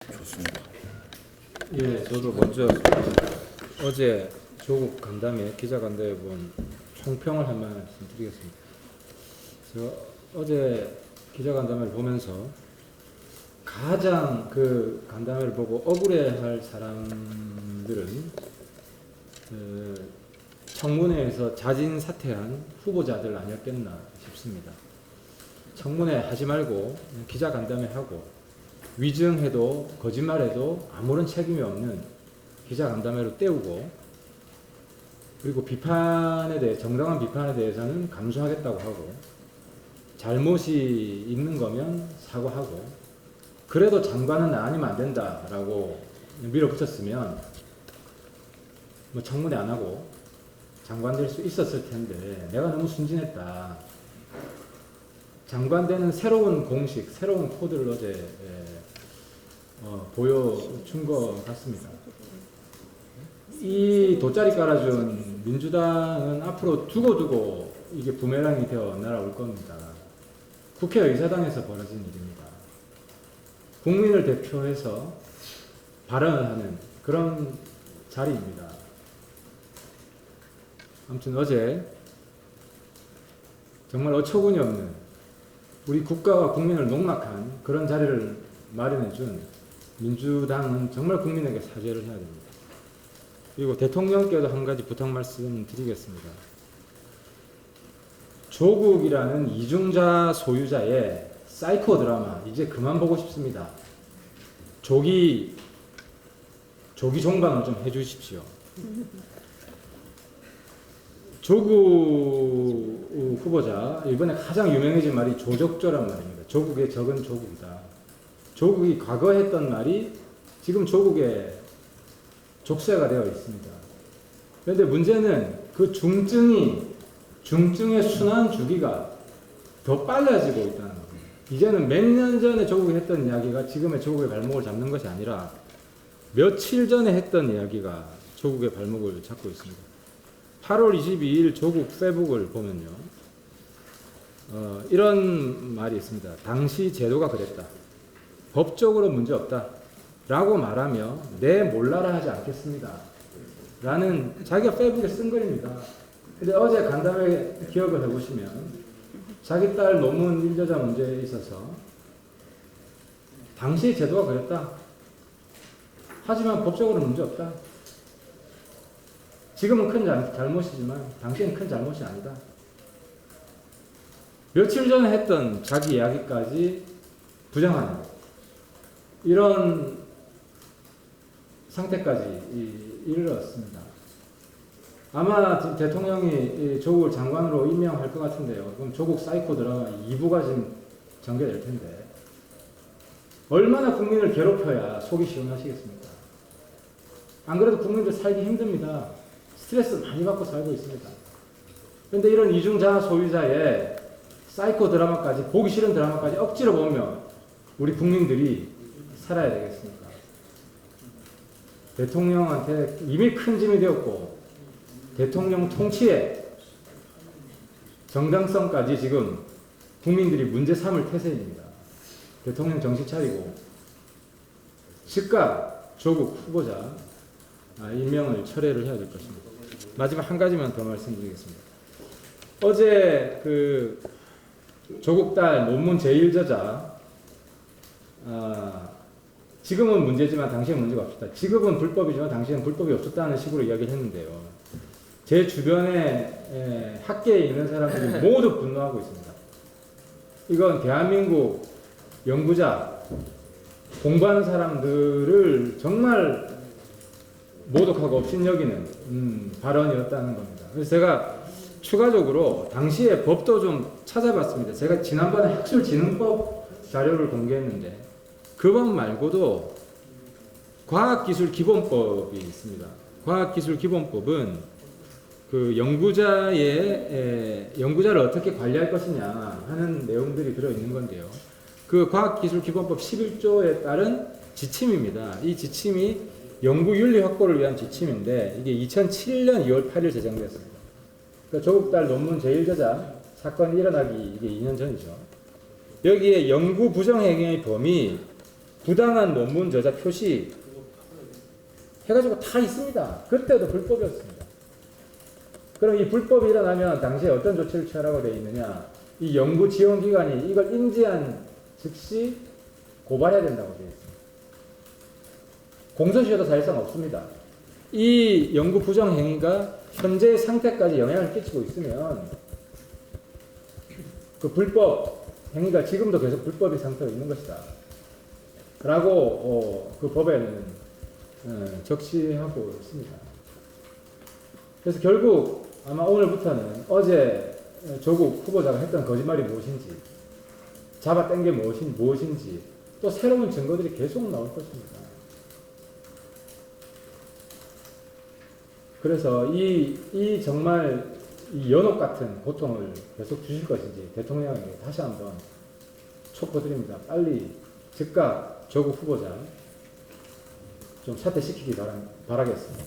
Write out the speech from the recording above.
좋습니다. 예, 저도 먼저 어제 조국 간담회 기자간담회 본 총평을 한 말씀 드리겠습니다. 저 어제 기자간담회를 보면서 가장 그 간담회를 보고 억울해할 사람들은 청문회에서 자진 사퇴한 후보자들 아니었겠나 싶습니다. 청문회 하지 말고 기자간담회 하고 위증해도 거짓말해도 아무런 책임이 없는 기자간담회로 때우고, 그리고 비판에 대해 정당한 비판에 대해서는 감수하겠다고 하고, 잘못이 있는 거면 사과하고, 그래도 장관은 아니면 안 된다라고 밀어붙였으면 뭐 청문회 안 하고 장관 될 수 있었을 텐데, 내가 너무 순진했다. 장관 되는 새로운 공식, 새로운 코드를 어제 보여준 것 같습니다. 이 돗자리 깔아준 민주당은 앞으로 두고두고 이게 부메랑이 되어 날아올 겁니다. 국회의사당에서 벌어진 일입니다. 국민을 대표해서 발언을 하는 그런 자리입니다. 아무튼 어제 정말 어처구니 없는 우리 국가와 국민을 농락한 그런 자리를 마련해준 민주당은 정말 국민에게 사죄를 해야 됩니다. 그리고 대통령께도 한 가지 부탁 말씀 드리겠습니다. 조국이라는 이중자 소유자의 사이코 드라마 이제 그만 보고 싶습니다. 조기 종방을 좀 해주십시오. 조국 후보자 이번에 가장 유명해진 말이 조적조란 말입니다. 조국의 적은 조국이다. 조국이 과거에 했던 말이 지금 조국의 족쇄가 되어 있습니다. 그런데 문제는 그 중증의 순환 주기가 더 빨라지고 있다는 겁니다. 이제는 몇 년 전에 조국이 했던 이야기가 지금의 조국의 발목을 잡는 것이 아니라 며칠 전에 했던 이야기가 조국의 발목을 잡고 있습니다. 8월 22일 조국 페북을 보면요, 이런 말이 있습니다. 당시 제도가 그랬다. 법적으로 문제 없다. 라고 말하며 내 몰라라 하지 않겠습니다. 라는 자기가 페북에 쓴 글입니다. 근데 어제 간담회 기억을 해보시면 자기 딸 논문 1저자 문제에 있어서 당시 제도가 그랬다. 하지만 법적으로 문제 없다. 지금은 큰 잘못이지만 당시엔 큰 잘못이 아니다. 며칠 전에 했던 자기 이야기까지 부정하는 이런 상태까지 이르렀습니다. 아마 지금 대통령이 조국을 장관으로 임명할 것 같은데요. 그럼 조국 사이코 드라마 2부가 지금 전개될 텐데 얼마나 국민을 괴롭혀야 속이 시원하시겠습니까? 안 그래도 국민들 살기 힘듭니다. 스트레스 많이 받고 살고 있습니다. 그런데 이런 이중자 소유자의 사이코 드라마까지, 보기 싫은 드라마까지 억지로 보면 우리 국민들이 살아야 되겠습니까? 대통령한테 이미 큰 짐이 되었고 대통령 통치의 정당성까지 지금 국민들이 문제 삼을 태세입니다. 대통령 정신 차리고 즉각 조국 후보자 임명을 철회를 해야 될 것입니다. 마지막 한 가지만 더 말씀드리겠습니다. 어제 그 조국 딸 논문 제1저자 지금은 문제지만 당시엔 문제가 없었다. 지금은 불법이지만 당시엔 불법이 없었다는 식으로 이야기를 했는데요. 제 주변에 학계에 있는 사람들이 모두 분노하고 있습니다. 이건 대한민국 연구자, 공부하는 사람들을 정말 모독하고 업신여기는 발언이었다는 겁니다. 그래서 제가 추가적으로 당시에 법도 좀 찾아봤습니다. 제가 지난번에 학술진흥법 자료를 공개했는데 그 법 말고도 과학기술기본법이 있습니다. 과학기술기본법은 그 연구자를 어떻게 관리할 것이냐 하는 내용들이 들어있는 건데요. 그 과학기술기본법 11조에 따른 지침입니다. 이 지침이 연구윤리 확보를 위한 지침인데 이게 2007년 2월 8일 제정되었습니다. 그러니까 조국 딸 논문 제1저자 사건이 일어나기 이게 2년 전이죠. 여기에 연구 부정행위의 범위 부당한 논문 저자 표시 해가지고 다 있습니다. 그때도 불법이었습니다. 그럼 이 불법이 일어나면 당시에 어떤 조치를 취하라고 되어 있느냐? 이 연구 지원 기관이 이걸 인지한 즉시 고발해야 된다고 되어 있습니다. 공소시효도 사실상 없습니다. 이 연구 부정 행위가 현재 상태까지 영향을 끼치고 있으면 그 불법 행위가 지금도 계속 불법의 상태로 있는 것이다. 라고 그 법에는 적시하고 있습니다. 그래서 결국 아마 오늘부터는 어제 조국 후보자가 했던 거짓말이 무엇인지, 잡아뗀 게 무엇인지 또 새로운 증거들이 계속 나올 것입니다. 그래서 이 정말 이 연옥 같은 고통을 계속 주실 것인지 대통령에게 다시 한번 촉구드립니다. 빨리 즉각 조국 후보자 좀 사퇴시키기 바라겠습니다.